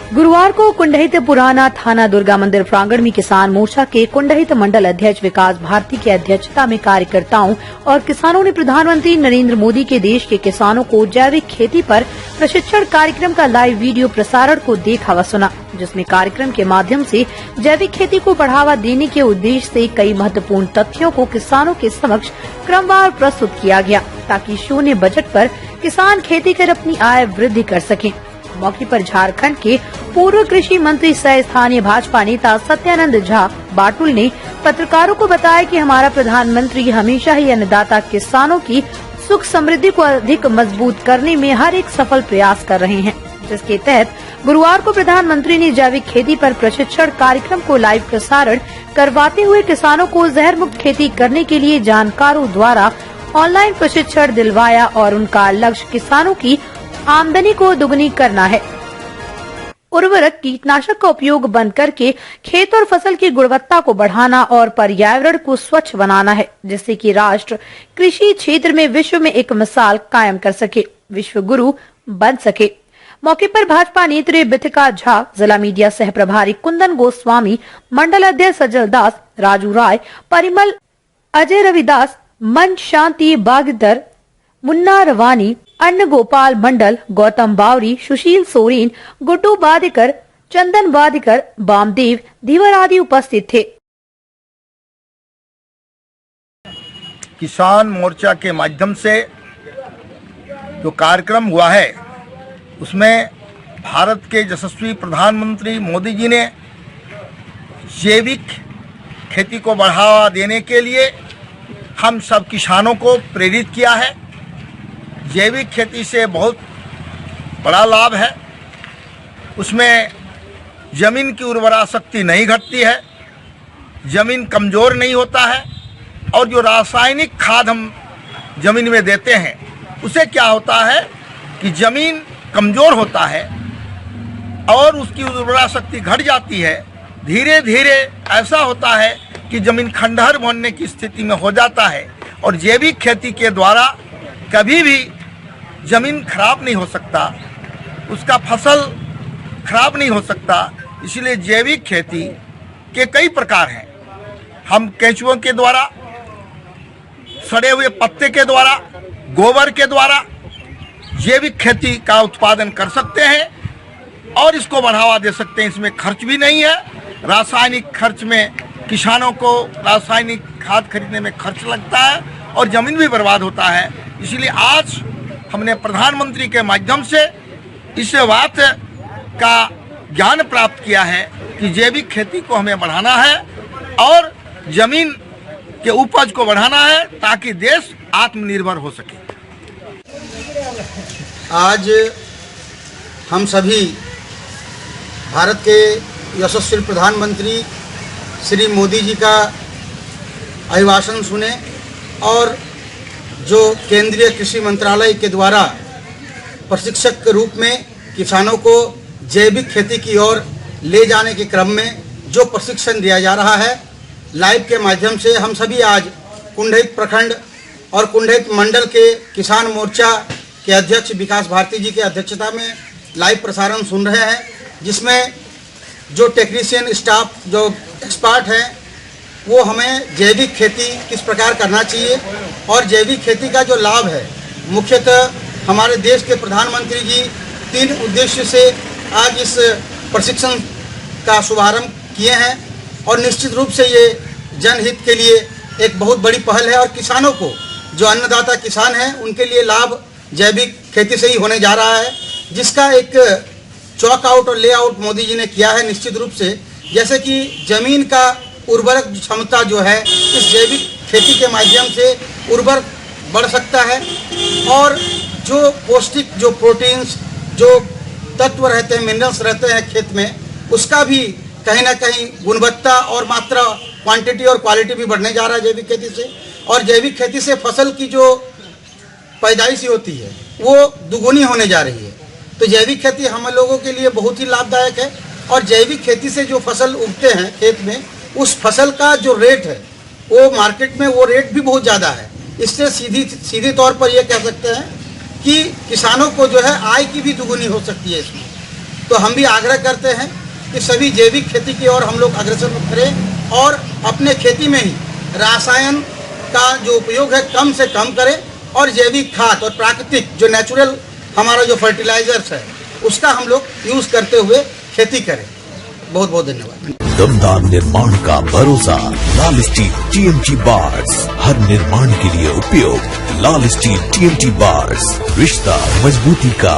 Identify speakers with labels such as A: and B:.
A: गुरुवार को कुंडहित पुराना थाना दुर्गा मंदिर प्रांगण में किसान मोर्चा के कुंडहित मंडल अध्यक्ष विकास भारती की अध्यक्षता में कार्यकर्ताओं और किसानों ने प्रधानमंत्री नरेंद्र मोदी के देश के किसानों को जैविक खेती पर प्रशिक्षण कार्यक्रम का लाइव वीडियो प्रसारण को देखा व सुना, जिसमें कार्यक्रम के माध्यम से जैविक खेती को बढ़ावा देने के उद्देश्य से कई महत्वपूर्ण तथ्यों को किसानों के समक्ष क्रमवार प्रस्तुत किया गया, ताकि शून्य बजट पर किसान खेती कर अपनी आय वृद्धि कर सकें। मौके पर झारखंड के पूर्व कृषि मंत्री सह स्थानीय भाजपा नेता सत्यानंद झा बाटुल ने पत्रकारों को बताया कि हमारा प्रधानमंत्री हमेशा ही अन्नदाता किसानों की सुख समृद्धि को अधिक मजबूत करने में हर एक सफल प्रयास कर रहे हैं, जिसके तहत गुरुवार को प्रधानमंत्री ने जैविक खेती पर प्रशिक्षण कार्यक्रम को लाइव प्रसारण करवाते हुए किसानों को जहर मुक्त खेती करने के लिए जानकारों द्वारा ऑनलाइन प्रशिक्षण दिलवाया और उनका लक्ष्य किसानों की आमदनी को दुगनी करना है। उर्वरक कीटनाशक का उपयोग बंद करके खेत और फसल की गुणवत्ता को बढ़ाना और पर्यावरण को स्वच्छ बनाना है, जिससे कि राष्ट्र कृषि क्षेत्र में विश्व में एक मिसाल कायम कर सके, विश्व गुरु बन सके। मौके पर भाजपा नेत्री बिथिका झा, जिला मीडिया सह प्रभारी कुंदन गोस्वामी, मंडल अध्यक्ष सजल दास, राजू राय, परिमल, अजय रविदास, मन शांति बागदर, मुन्ना रवानी, अन्न गोपाल मंडल, गौतम बावरी, सुशील सोरेन, गुड्डू बादिकर, चंदन बादिकर, बामदेव, धीवर आदि उपस्थित थे।
B: किसान मोर्चा के माध्यम से जो कार्यक्रम हुआ है, उसमें भारत के यशस्वी प्रधानमंत्री मोदी जी ने जैविक खेती को बढ़ावा देने के लिए हम सब किसानों को प्रेरित किया है। जैविक खेती से बहुत बड़ा लाभ है, उसमें ज़मीन की उर्वरा शक्ति नहीं घटती है, ज़मीन कमज़ोर नहीं होता है, और जो रासायनिक खाद हम ज़मीन में देते हैं उससे क्या होता है कि ज़मीन कमज़ोर होता है और उसकी उर्वरा शक्ति घट जाती है। धीरे धीरे ऐसा होता है कि ज़मीन खंडहर बनने की स्थिति में हो जाता है, और जैविक खेती के द्वारा कभी भी ज़मीन खराब नहीं हो सकता, उसका फसल खराब नहीं हो सकता। इसलिए जैविक खेती के कई प्रकार हैं। हम केंचुओं के द्वारा, सड़े हुए पत्ते के द्वारा, गोबर के द्वारा जैविक खेती का उत्पादन कर सकते हैं और इसको बढ़ावा दे सकते हैं। इसमें खर्च भी नहीं है। रासायनिक खर्च में किसानों को रासायनिक खाद खरीदने में खर्च लगता है और ज़मीन भी बर्बाद होता है। इसलिए आज हमने प्रधानमंत्री के माध्यम से इस बात का ज्ञान प्राप्त किया है कि जैविक खेती को हमें बढ़ाना है और ज़मीन के उपज को बढ़ाना है, ताकि देश आत्मनिर्भर हो सके।
C: आज हम सभी भारत के यशस्वी प्रधानमंत्री श्री मोदी जी का अभिभाषण सुने और जो केंद्रीय कृषि मंत्रालय के द्वारा प्रशिक्षक के रूप में किसानों को जैविक खेती की ओर ले जाने के क्रम में जो प्रशिक्षण दिया जा रहा है, लाइव के माध्यम से हम सभी आज कुंडहित प्रखंड और कुंडहित मंडल के किसान मोर्चा के अध्यक्ष विकास भारती जी की अध्यक्षता में लाइव प्रसारण सुन रहे हैं, जिसमें जो टेक्नीशियन स्टाफ, जो एक्सपर्ट हैं, वो हमें जैविक खेती किस प्रकार करना चाहिए और जैविक खेती का जो लाभ है, मुख्यतः हमारे देश के प्रधानमंत्री जी 3 उद्देश्य से आज इस प्रशिक्षण का शुभारंभ किए हैं और निश्चित रूप से ये जनहित के लिए एक बहुत बड़ी पहल है और किसानों को, जो अन्नदाता किसान हैं, उनके लिए लाभ जैविक खेती से ही होने जा रहा है, जिसका एक चॉक आउट और लेआउट मोदी जी ने किया है। निश्चित रूप से जैसे कि ज़मीन का उर्वरक क्षमता जो है इस जैविक खेती के माध्यम से उर्वर बढ़ सकता है और जो पौष्टिक, जो प्रोटीन्स, जो तत्व रहते हैं, मिनरल्स रहते हैं खेत में, उसका भी कहीं ना कहीं गुणवत्ता और मात्रा, क्वांटिटी और क्वालिटी भी बढ़ने जा रहा है जैविक खेती से। और जैविक खेती से फसल की जो पैदाइश होती है वो दुगुनी होने जा रही है। तो जैविक खेती हम लोगों के लिए बहुत ही लाभदायक है और जैविक खेती से जो फसल उगते हैं खेत में, उस फसल का जो रेट है वो मार्केट में वो रेट भी बहुत ज़्यादा है। इससे सीधी तौर पर ये कह सकते हैं कि किसानों को जो है आय की भी दुगुनी हो सकती है इसमें। तो हम भी आग्रह करते हैं कि सभी जैविक खेती की ओर हम लोग अग्रसर करें और अपने खेती में ही रासायन का जो उपयोग है कम से कम करें और जैविक खाद और प्राकृतिक जो नेचुरल हमारा जो फर्टिलाइजर्स है उसका हम लोग यूज़ करते हुए खेती करें। बहुत बहुत धन्यवाद।
D: दमदार निर्माण का भरोसा लाल स्टील TMT बार्स, हर निर्माण के लिए उपयोग। लाल स्टील TMT बार्स, रिश्ता मजबूती का।